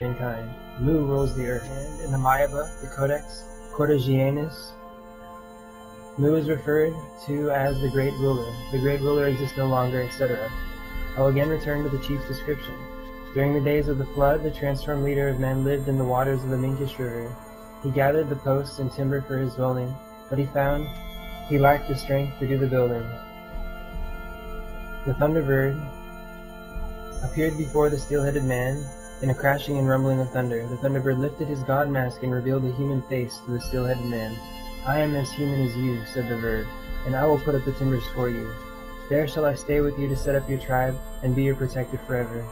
mankind. Mu rules the earth. And in the Mayaba, the Codex Cortegianus, Mu is referred to as the Great Ruler. The Great Ruler exists no longer, etc. I will again return to the chief's description. During the days of the flood, the transformed leader of men lived in the waters of the Minkish River. He gathered the posts and timber for his dwelling, but he found he lacked the strength to do the building. The Thunderbird appeared before the steel-headed man in a crashing and rumbling of thunder. The Thunderbird lifted his god mask and revealed a human face to the steel-headed man. "I am as human as you," said the bird, "and I will put up the timbers for you. There shall I stay with you to set up your tribe and be your protector forever."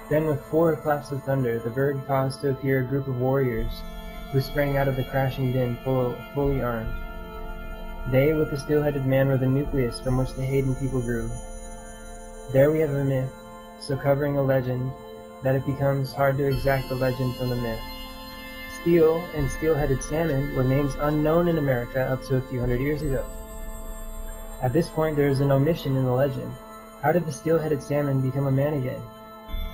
Then with 4 claps of thunder, the bird caused to appear a group of warriors who sprang out of the crashing din fully armed. They, with the steel-headed man, were the nucleus from which the Hayden people grew. There we have a myth, so covering a legend that it becomes hard to exact the legend from the myth. Steel and steel-headed salmon were names unknown in America up to a few hundred years ago. At this point there is an omission in the legend. How did the steel-headed salmon become a man again?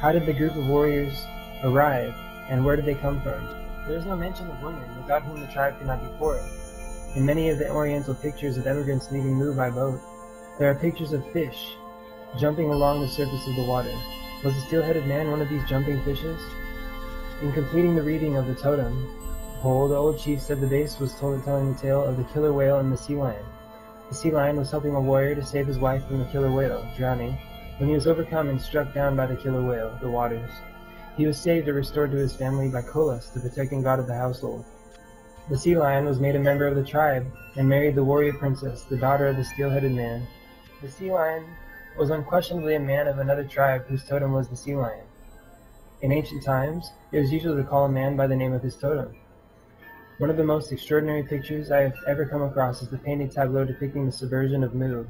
How did the group of warriors arrive, and where did they come from? There is no mention of women, without whom the tribe could not be forth. In many of the oriental pictures of emigrants leaving Mu by boat, there are pictures of fish jumping along the surface of the water. Was the steel-headed man one of these jumping fishes? In completing the reading of the totem pole, the old chief said the base was telling the tale of the killer whale and the sea lion. The sea lion was helping a warrior to save his wife from the killer whale, drowning, when he was overcome and struck down by the killer whale, the waters. He was saved and restored to his family by Kolos, the protecting god of the household. The sea lion was made a member of the tribe and married the warrior princess, the daughter of the steel-headed man. The sea lion was unquestionably a man of another tribe whose totem was the sea lion. In ancient times, it was usual to call a man by the name of his totem. One of the most extraordinary pictures I have ever come across is the painted tableau depicting the submersion of Mu.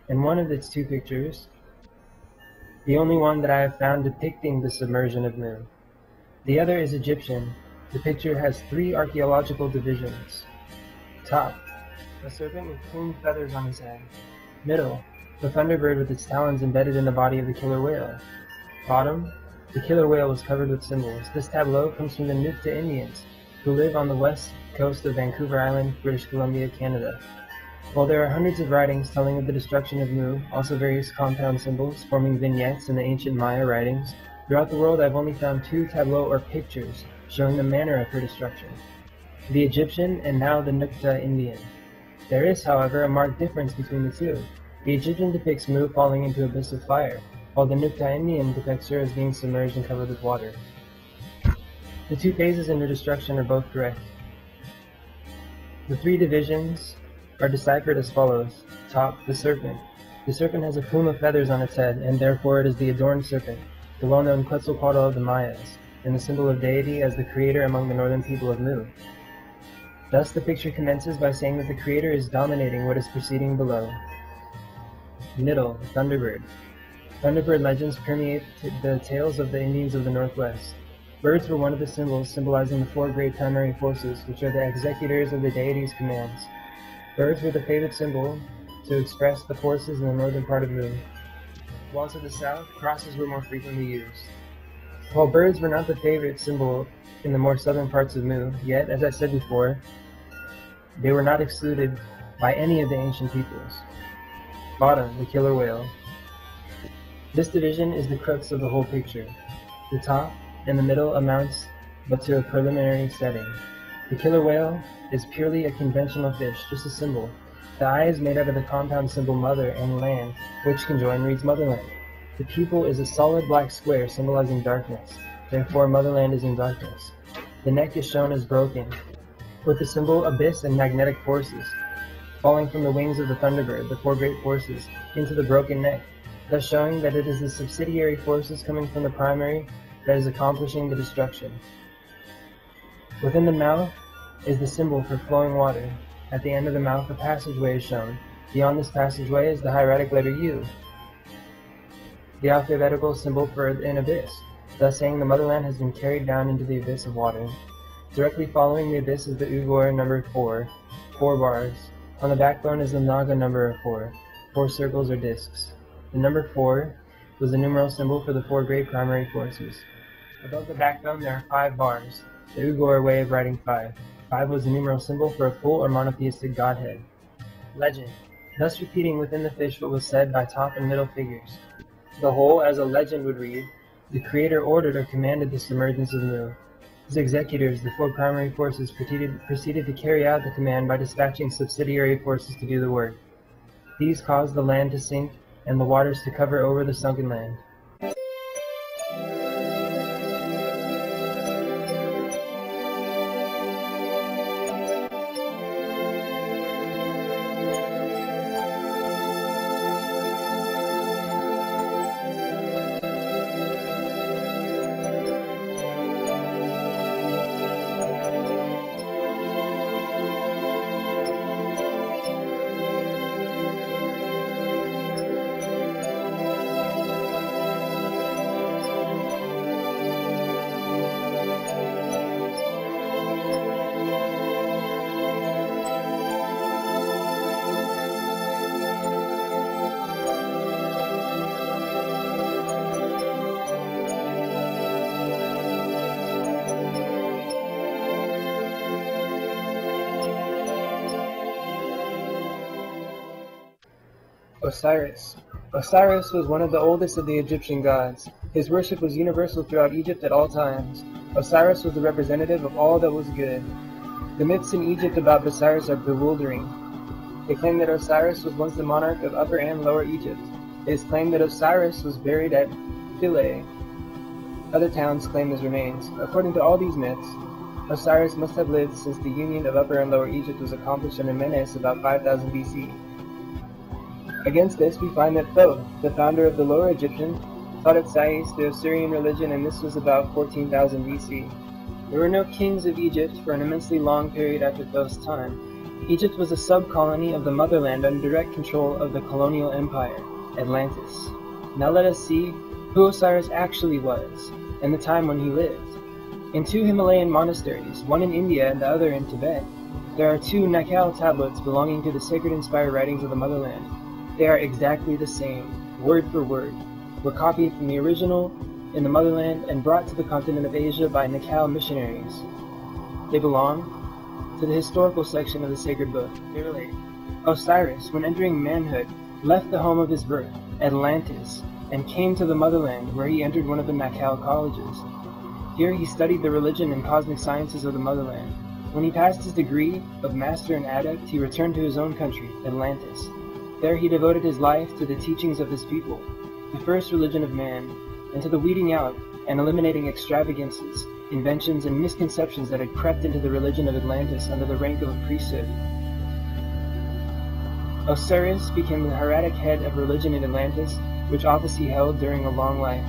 In one of its 2 pictures, the only one that I have found depicting the submersion of Mu. The other is Egyptian. The picture has 3 archaeological divisions. Top, a serpent with plumed feathers on his head. Middle, the thunderbird with its talons embedded in the body of the killer whale. Bottom, the killer whale was covered with symbols. This tableau comes from the Nukta Indians, who live on the west coast of Vancouver Island, British Columbia, Canada. While there are hundreds of writings telling of the destruction of Mu, also various compound symbols forming vignettes in the ancient Maya writings, throughout the world I've only found 2 tableaux or pictures showing the manner of her destruction, the Egyptian and now the Nukta Indian. There is, however, a marked difference between the 2. The Egyptian depicts Mu falling into an abyss of fire, while the Nukta Indian depicts her as being submerged and covered with water. The 2 phases in her destruction are both correct. The 3 divisions are deciphered as follows. Top, the serpent. The serpent has a plume of feathers on its head, and therefore it is the adorned serpent, the well-known Quetzalcoatl of the Mayas, and the symbol of deity as the creator among the northern people of Mu. Thus the picture commences by saying that the creator is dominating what is proceeding below. Middle, Thunderbird. Thunderbird legends permeate the tales of the Indians of the Northwest. Birds were one of the symbols symbolizing the 4 great primary forces, which are the executors of the deity's commands. Birds were the favorite symbol to express the forces in the northern part of Mu. While to the south, crosses were more frequently used. While birds were not the favorite symbol in the more southern parts of Mu, yet, as I said before, they were not excluded by any of the ancient peoples. Bottom, the killer whale. This division is the crux of the whole picture. The top and the middle amounts but to a preliminary setting. The killer whale is purely a conventional fish, just a symbol. The eye is made out of the compound symbol mother and land, which conjoined reads Motherland. The pupil is a solid black square symbolizing darkness, therefore Motherland is in darkness. The neck is shown as broken, with the symbol abyss and magnetic forces, falling from the wings of the thunderbird, the 4 great forces, into the broken neck, thus showing that it is the subsidiary forces coming from the primary that is accomplishing the destruction. Within the mouth is the symbol for flowing water. At the end of the mouth, a passageway is shown. Beyond this passageway is the hieratic letter U, the alphabetical symbol for an abyss, thus saying the motherland has been carried down into the abyss of water. Directly following the abyss is the Ugor number 4, 4 bars. On the backbone is the Naga number of 4, 4 circles or discs. The number 4 was the numeral symbol for the 4 great primary forces. Above the backbone there are 5 bars, the Uyghur way of writing 5. 5 was the numeral symbol for a full or monotheistic godhead. Legend, thus repeating within the fish what was said by top and middle figures. The whole, as a legend would read, the Creator ordered or commanded the submergence of Mu. His executors, the 4 primary forces, proceeded to carry out the command by dispatching subsidiary forces to do the work. These caused the land to sink and the waters to cover over the sunken land. Osiris. Osiris was one of the oldest of the Egyptian gods. His worship was universal throughout Egypt at all times. Osiris was the representative of all that was good. The myths in Egypt about Osiris are bewildering. They claim that Osiris was once the monarch of Upper and Lower Egypt. It is claimed that Osiris was buried at Philae. Other towns claim his remains. According to all these myths, Osiris must have lived since the union of Upper and Lower Egypt was accomplished under Menes about 5000 BC. Against this, we find that Thoth, the founder of the Lower Egyptian, taught at Sais the Osirian religion, and this was about 14,000 BC. There were no kings of Egypt for an immensely long period after Thoth's time. Egypt was a sub-colony of the Motherland under direct control of the colonial empire, Atlantis. Now let us see who Osiris actually was, and the time when he lived. In 2 Himalayan monasteries, one in India and the other in Tibet, there are 2 Nakal tablets belonging to the sacred inspired writings of the Motherland. They are exactly the same, word for word, were copied from the original in the Motherland and brought to the continent of Asia by Nakal missionaries. They belong to the historical section of the sacred book. They relate, Osiris, when entering manhood, left the home of his birth, Atlantis, and came to the Motherland, where he entered one of the Nakal colleges. Here he studied the religion and cosmic sciences of the Motherland. When he passed his degree of master and adept, he returned to his own country, Atlantis. There he devoted his life to the teachings of his people, the first religion of man, and to the weeding out and eliminating extravagances, inventions, and misconceptions that had crept into the religion of Atlantis under the rank of a priesthood. Osiris became the hieratic head of religion in Atlantis, which office he held during a long life.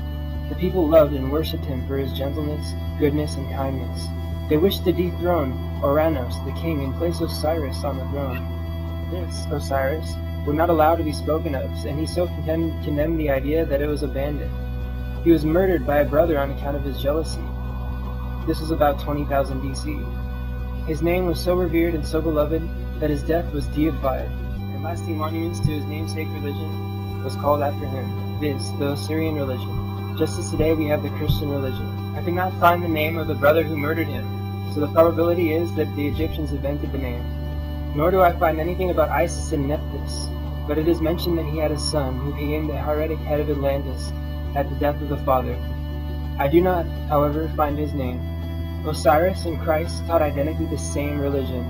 The people loved and worshipped him for his gentleness, goodness, and kindness. They wished to dethrone Oranos, the king, and place Osiris on the throne. This, Osiris, would not allow to be spoken of, and he so condemned the idea that it was abandoned. He was murdered by a brother on account of his jealousy. This was about 20,000 BC. His name was so revered and so beloved that his death was deified, and lasting monuments to his namesake religion was called after him, viz., the Osirian religion, just as today we have the Christian religion. I could not find the name of the brother who murdered him, so the probability is that the Egyptians invented the name. Nor do I find anything about Isis and Nephthys, but it is mentioned that he had a son who became the hieratic head of Atlantis at the death of the father. I do not, however, find his name. Osiris and Christ taught identically the same religion.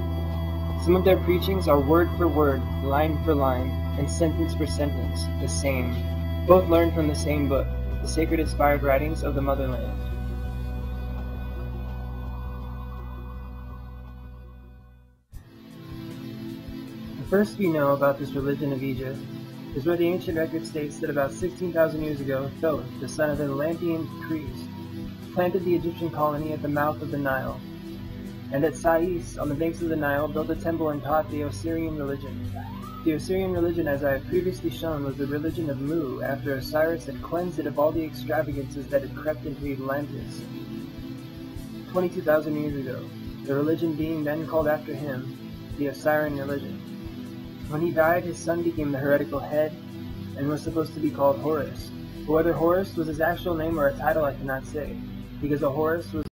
Some of their preachings are word for word, line for line, and sentence for sentence, the same. Both learned from the same book, the sacred inspired writings of the Motherland. First we know about this religion of Egypt is where the ancient record states that about 16,000 years ago, Thoth, the son of an Atlantean priest, planted the Egyptian colony at the mouth of the Nile, and at Sais, on the banks of the Nile, built a temple and taught the Osirian religion. The Osirian religion, as I have previously shown, was the religion of Mu, after Osiris had cleansed it of all the extravagances that had crept into Atlantis 22,000 years ago, the religion being then called after him, the Osirian religion. When he died, his son became the heretical head, and was supposed to be called Horus. But whether Horus was his actual name or a title I cannot say. because a horse was